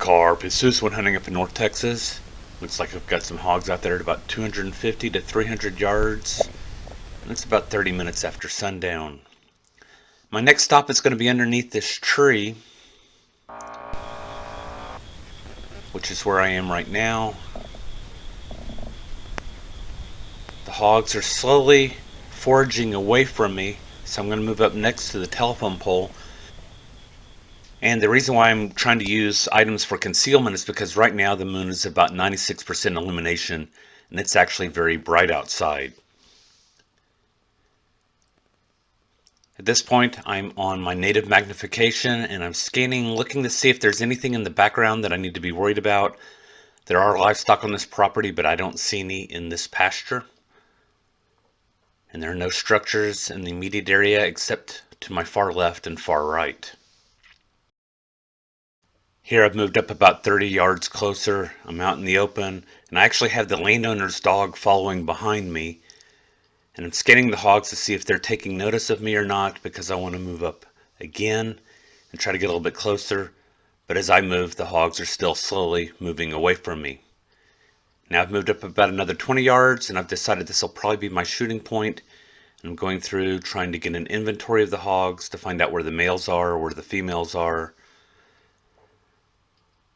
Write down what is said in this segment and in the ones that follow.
Carp, it's Zeus when hunting up in North Texas. Looks like I've got some hogs out there at about 250 to 300 yards. And it's about 30 minutes after sundown. My next stop is going to be underneath this tree, which is where I am right now. The hogs are slowly foraging away from me, so I'm going to move up next to the telephone pole. And the reason why I'm trying to use items for concealment is because right now the moon is about 96% illumination, and it's actually very bright outside. At this point, I'm on my native magnification, and I'm scanning, looking to see if there's anything in the background that I need to be worried about. There are livestock on this property, but I don't see any in this pasture. And there are no structures in the immediate area except to my far left and far right. Here I've moved up about 30 yards closer. I'm out in the open, and I actually have the landowner's dog following behind me. And I'm scanning the hogs to see if they're taking notice of me or not, because I want to move up again and try to get a little bit closer. But as I move, the hogs are still slowly moving away from me. Now I've moved up about another 20 yards, and I've decided this will probably be my shooting point. And I'm going through trying to get an inventory of the hogs to find out where the males are or where the females are.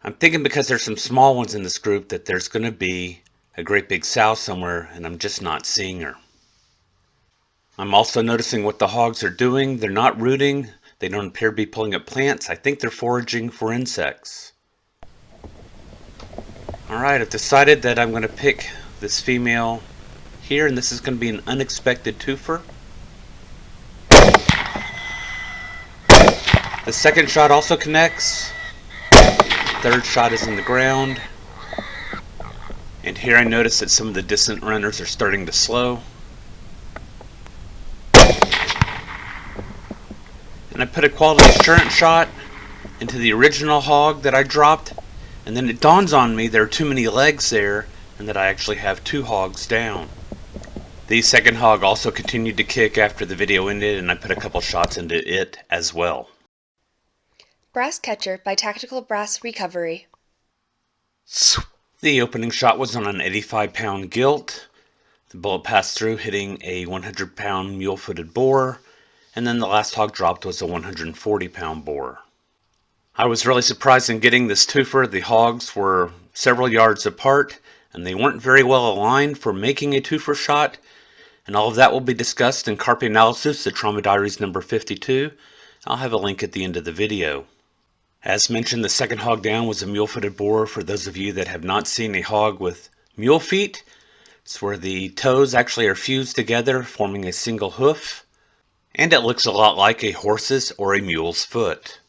I'm thinking because there's some small ones in this group that there's going to be a great big sow somewhere, and I'm just not seeing her. I'm also noticing what the hogs are doing. They're not rooting. They don't appear to be pulling up plants. I think they're foraging for insects. Alright, I've decided that I'm going to pick this female here, and this is going to be an unexpected twofer. The second shot also connects. Third shot is in the ground. And here I notice that some of the distant runners are starting to slow. And I put a quality assurance shot into the original hog that I dropped, and then it dawns on me there are too many legs there and that I actually have two hogs down. The second hog also continued to kick after the video ended, and I put a couple shots into it as well. Brass Catcher by Tactical Brass Recovery. The opening shot was on an 85-pound gilt. The bullet passed through, hitting a 100-pound mule-footed boar, and then the last hog dropped was a 140-pound boar. I was really surprised in getting this twofer. The hogs were several yards apart, and they weren't very well aligned for making a twofer shot, and all of that will be discussed in Carpe Analysis, the Trauma Diaries number 52. I'll have a link at the end of the video. As mentioned, the second hog down was a mule-footed boar. For those of you that have not seen a hog with mule feet, it's where the toes actually are fused together, forming a single hoof, and it looks a lot like a horse's or a mule's foot.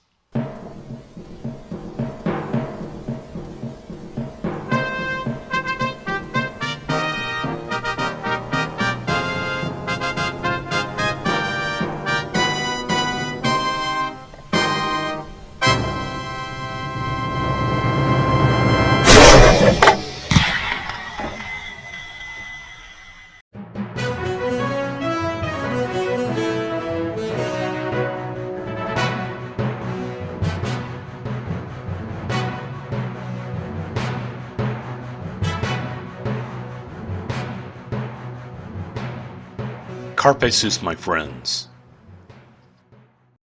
Carpe sus, my friends.